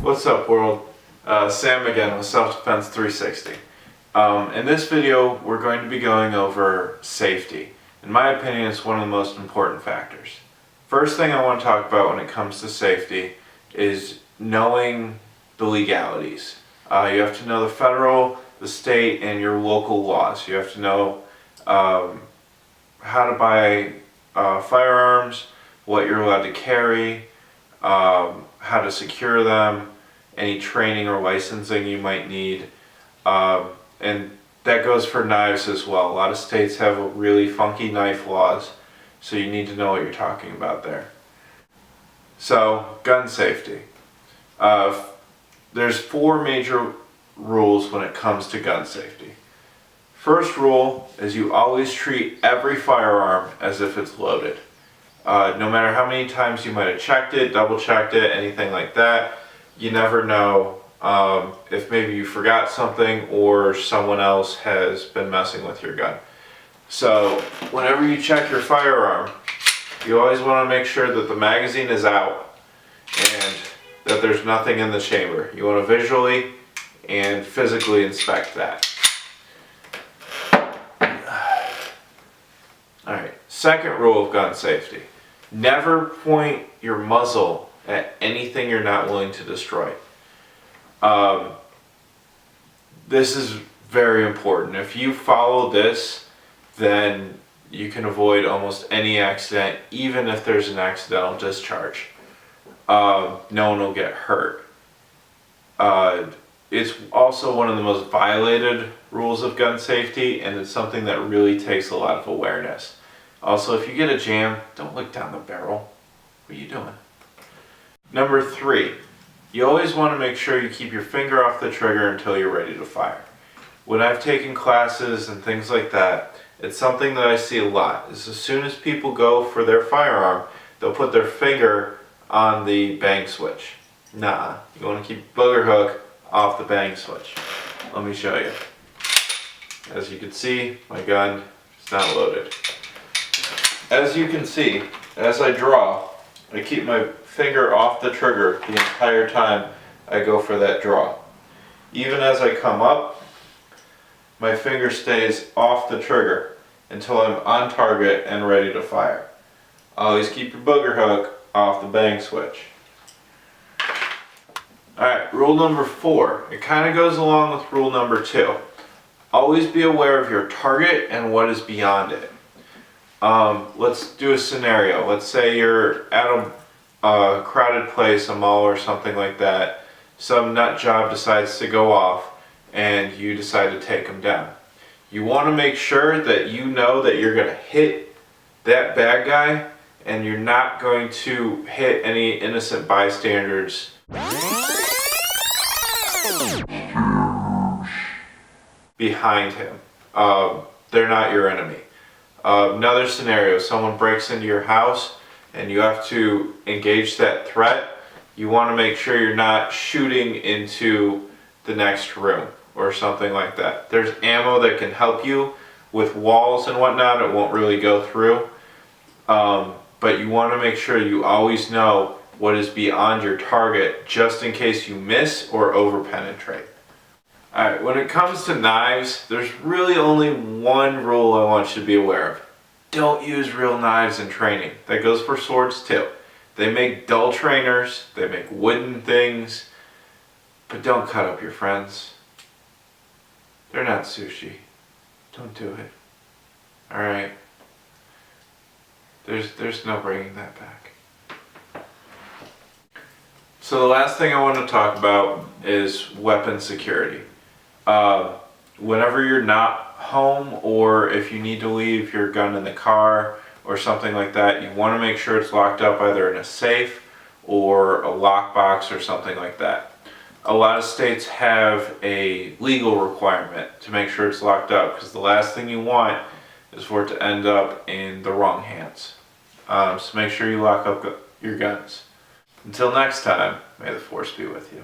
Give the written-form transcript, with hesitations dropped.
What's up, world? Sam again with Self Defense 360. In this video, we're going to be going over safety. In my opinion, it's one of the most important factors. First thing I want to talk about when it comes to safety is knowing the legalities. You have to know the federal, the state, and your local laws. You have to know how to buy firearms, what you're allowed to carry, how to secure them, any training or licensing you might need, and that goes for knives as well. A lot of states have really funky knife laws, so you need to know what you're talking about there. So, gun safety. There's 4 major rules when it comes to gun safety. First rule is you always treat every firearm as if it's loaded. No matter how many times you might have checked it, double checked it, anything like that, you never know if maybe you forgot something or someone else has been messing with your gun. So whenever you check your firearm, you always want to make sure that the magazine is out and that there's nothing in the chamber. You want to visually and physically inspect that. Alright, second rule of gun safety. Never point your muzzle at anything you're not willing to destroy. This is very important. If you follow this, then you can avoid almost any accident, even if there's an accidental discharge. No one will get hurt. It's also one of the most violated rules of gun safety, and it's something that really takes a lot of awareness. Also, if you get a jam, don't look down the barrel. What are you doing? Number 3, you always want to make sure you keep your finger off the trigger until you're ready to fire. When I've taken classes and things like that, it's something that I see a lot. Is as soon as people go for their firearm, they'll put their finger on the bang switch. Nah, you want to keep booger hook off the bang switch. Let me show you. As you can see, my gun is not loaded. As you can see, as I draw, I keep my finger off the trigger the entire time I go for that draw. Even as I come up, my finger stays off the trigger until I'm on target and ready to fire. Always keep your booger hook off the bang switch. Alright, rule number 4. It kind of goes along with rule number 2. Always be aware of your target and what is beyond it. Let's do a scenario. Let's say you're at a crowded place, a mall or something like that. Some nut job decides to go off and you decide to take him down. You want to make sure that you know that you're going to hit that bad guy and you're not going to hit any innocent bystanders behind him. They're not your enemy. Another scenario, someone breaks into your house and you have to engage that threat. You want to make sure you're not shooting into the next room or something like that. There's ammo that can help you with walls and whatnot. It won't really go through. But you want to make sure you always know what is beyond your target just in case you miss or over-penetrate. Alright, when it comes to knives, there's really only one rule I want you to be aware of. Don't use real knives in training. That goes for swords too. They make dull trainers, they make wooden things, but don't cut up your friends. They're not sushi. Don't do it. Alright? There's no bringing that back. So the last thing I want to talk about is weapon security. Whenever you're not home or if you need to leave your gun in the car or something like that, you want to make sure it's locked up either in a safe or a lockbox or something like that. A lot of states have a legal requirement to make sure it's locked up because the last thing you want is for it to end up in the wrong hands. So make sure you lock up your guns. Until next time, may the force be with you.